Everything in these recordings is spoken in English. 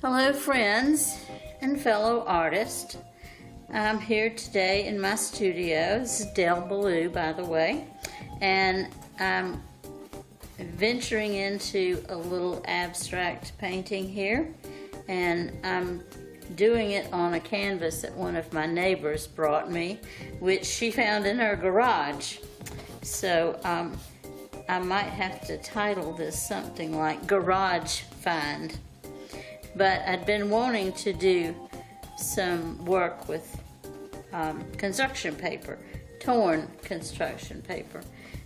Hello friends and fellow artists. I'm here today in my studio. This is Del Ballou, by the way, and I'm venturing into a little abstract painting here, and I'm doing it on a canvas that one of my neighbors brought me, which she found in her garage. So I might have to title this something like Garage Find. But I'd been wanting to do some work with construction paper, torn construction paper.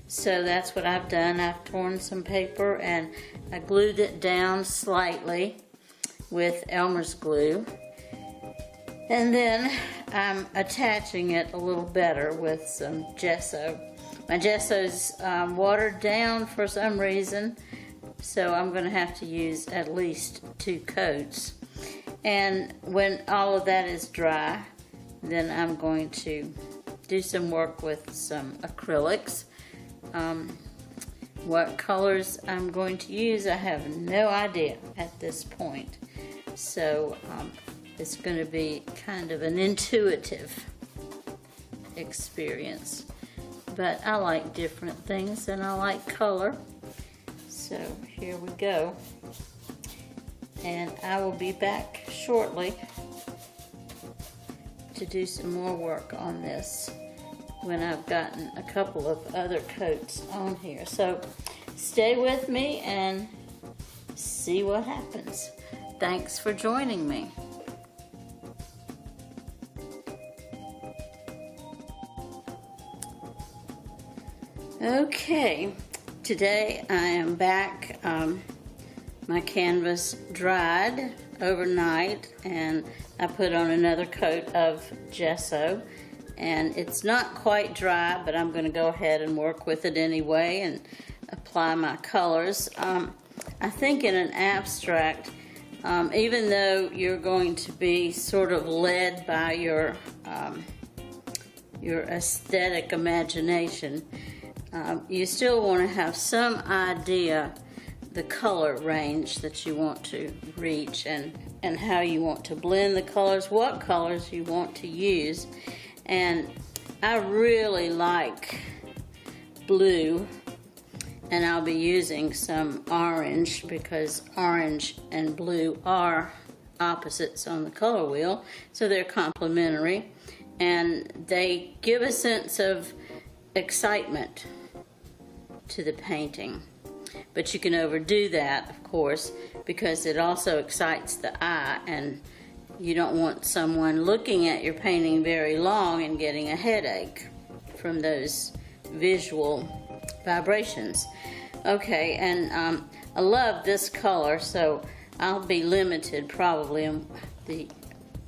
So that's what I've done. I've torn some paper and I glued it down slightly with Elmer's glue. And then I'm attaching it a little better with some gesso. My gesso's watered down for some reason, so I'm going to have to use at least 2 coats. And when all of that is dry, then I'm going to do some work with some acrylics. What colors I'm going to use, I have no idea at this point. So it's going to be kind of an intuitive experience. But I like different things and I like color. So here we go. And I will be back shortly to do some more work on this when I've gotten a couple of other coats on here. So stay with me and see what happens. Thanks for joining me. Okay, today I am back. My canvas dried overnight and I put on another coat of gesso, and it's not quite dry, but I'm going to go ahead and work with it anyway and apply my colors. I think in an abstract, even though you're going to be sort of led by your aesthetic imagination, you still want to have some idea the color range that you want to reach and how you want to blend the colors, what colors you want to use. And I really like blue, and I'll be using some orange because orange and blue are opposites on the color wheel, so they're complementary and they give a sense of excitement to the painting. But you can overdo that, of course, because it also excites the eye, and you don't want someone looking at your painting very long and getting a headache from those visual vibrations. Okay, and I love this color, so I'll be limited probably in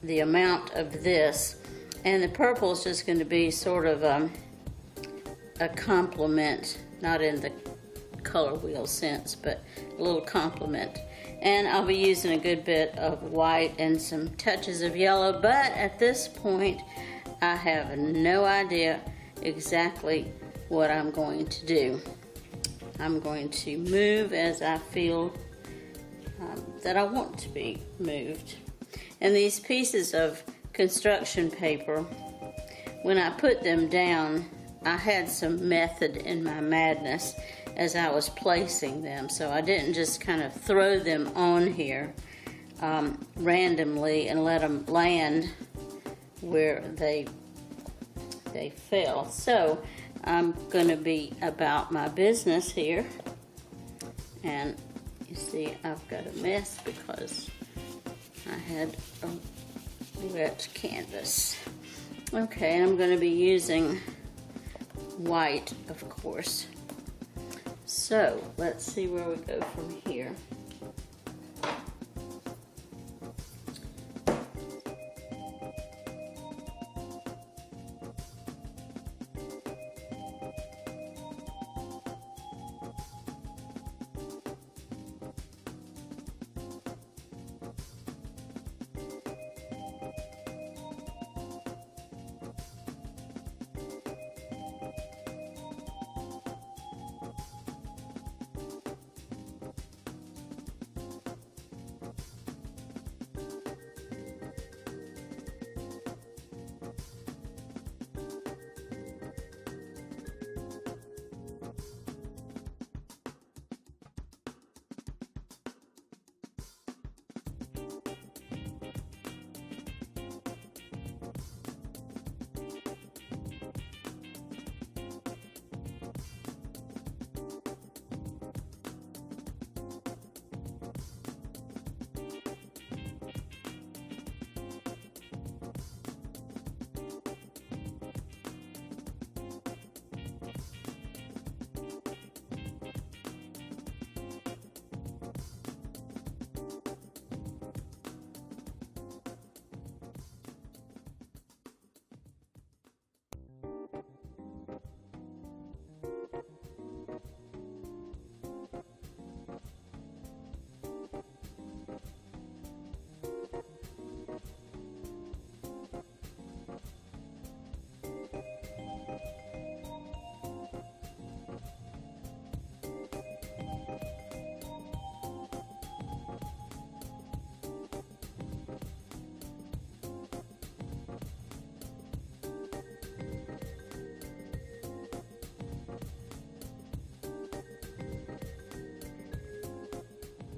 the amount of this. And the purple is just going to be sort of a complement, not in the color wheel sense, but a little complement. And I'll be using a good bit of white and some touches of yellow, but at this point I have no idea exactly what I'm going to do. I'm going to move as I feel that I want to be moved. And these pieces of construction paper, when I put them down, I had some method in my madness as I was placing them, so I didn't just kind of throw them on here randomly and let them land where they fell. So I'm going to be about my business here, and you see I've got a mess because I had a wet canvas. Okay, I'm going to be using white, of course. So let's see where we go from here.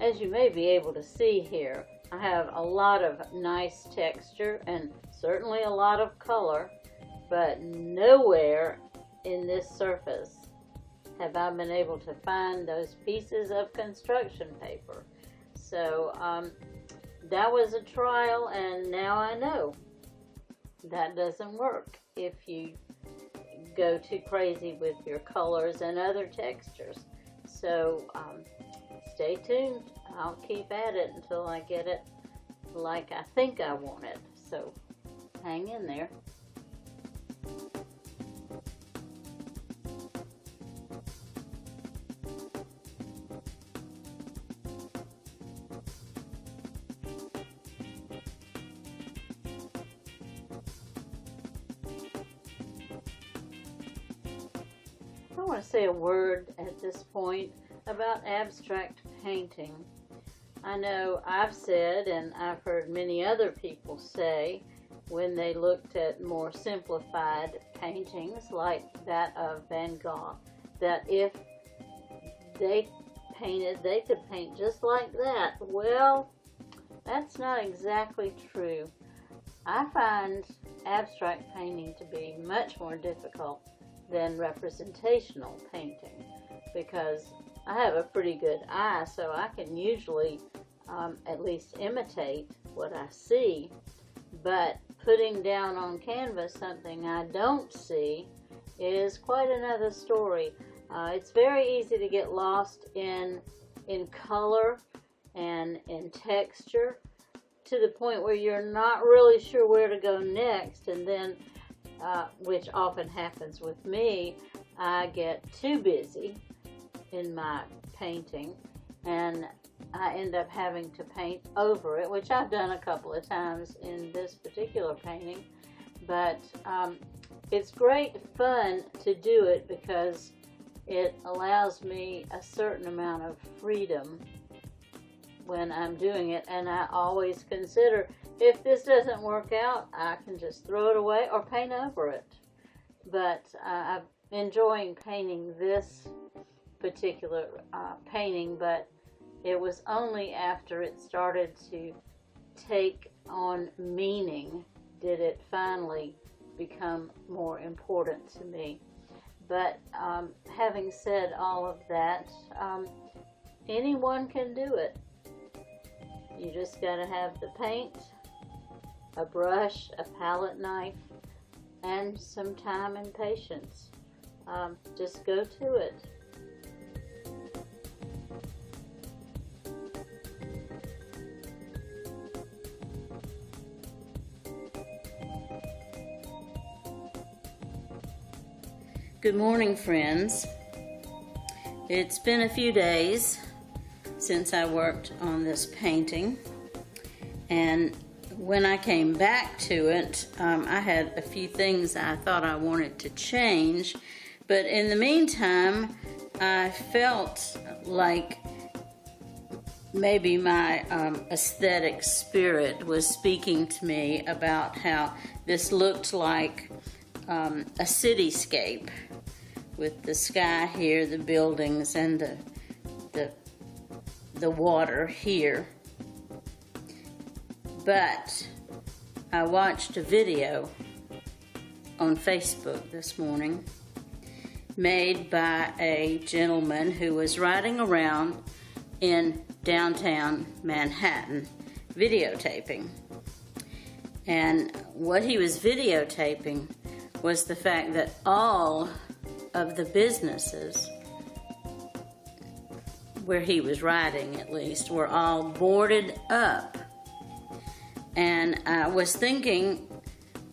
as you may be able to see here, I have a lot of nice texture and certainly a lot of color, but nowhere in this surface have I been able to find those pieces of construction paper. So that was a trial, and now I know that doesn't work if you go too crazy with your colors and other textures. So stay tuned. I'll keep at it until I get it like I think I want it. So hang in there. I want to say a word at this point about abstract painting. I know I've said, and I've heard many other people say, when they looked at more simplified paintings like that of Van Gogh, that if they painted, they could paint just like that. Well, that's not exactly true. I find abstract painting to be much more difficult than representational painting, because I have a pretty good eye, so I can usually at least imitate what I see, but putting down on canvas something I don't see is quite another story. It's very easy to get lost in color and in texture, to the point where you're not really sure where to go next, and then which often happens with me, I get too busy in my painting and I end up having to paint over it, which I've done a couple of times in this particular painting. But it's great fun to do it because it allows me a certain amount of freedom when I'm doing it, and I always consider, if this doesn't work out, I can just throw it away or paint over it. But I'm enjoying painting this particular painting, but it was only after it started to take on meaning did it finally become more important to me. But having said all of that, anyone can do it. You just got to have the paint, a brush, a palette knife, and some time and patience. Just go to it. Good morning, friends. It's been a few days since I worked on this painting, and when I came back to it, I had a few things I thought I wanted to change, but in the meantime, I felt like maybe my aesthetic spirit was speaking to me about how this looked like a cityscape with the sky here, the buildings, and the water here. But I watched a video on Facebook this morning made by a gentleman who was riding around in downtown Manhattan videotaping. And what he was videotaping was the fact that all of the businesses where he was riding, at least, were all boarded up. And I was thinking,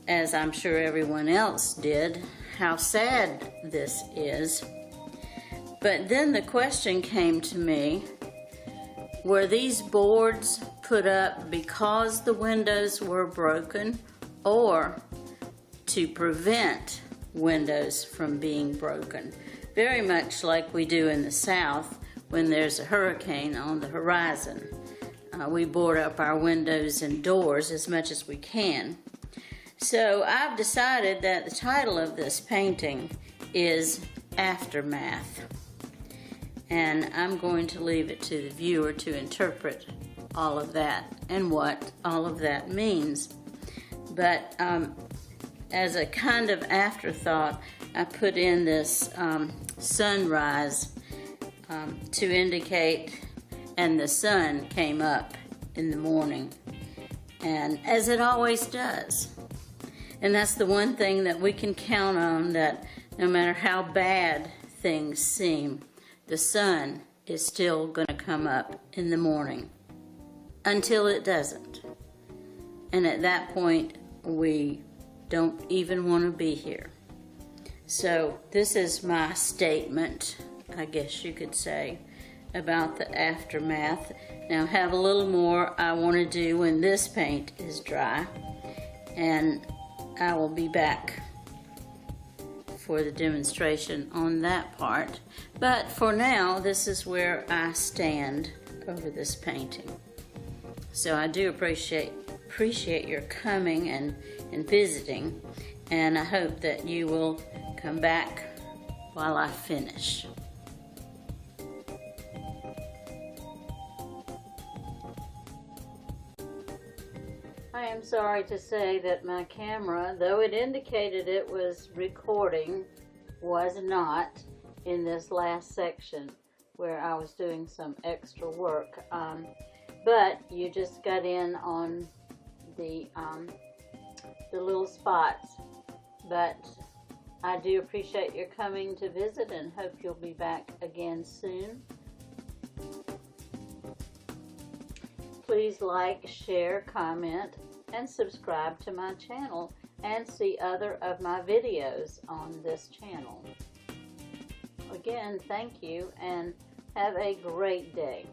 as I'm sure everyone else did, how sad this is. But then the question came to me, were these boards put up because the windows were broken, or to prevent windows from being broken? Very much like we do in the South when there's a hurricane on the horizon. We board up our windows and doors as much as we can. So I've decided that the title of this painting is Aftermath. and I'm going to leave it to the viewer to interpret all of that and what all of that means. But as a kind of afterthought, I put in this sunrise to indicate, and the sun came up in the morning, and as it always does. And that's the one thing that we can count on, that no matter how bad things seem, the sun is still going to come up in the morning until it doesn't. And at that point, we don't even want to be here. So this is my statement, I guess you could say, about the aftermath. Now I have a little more I want to do when this paint is dry, and I will be back for the demonstration on that part. But for now, this is where I stand over this painting. So I do appreciate your coming and visiting, and I hope that you will come back while I finish. I am sorry to say that my camera, though it indicated it was recording, was not in this last section where I was doing some extra work. But you just got in on the little spots. But I do appreciate your coming to visit, and hope you'll be back again soon. Please like, share, comment, and subscribe to my channel, and see other of my videos on this channel. Again, thank you, and have a great day.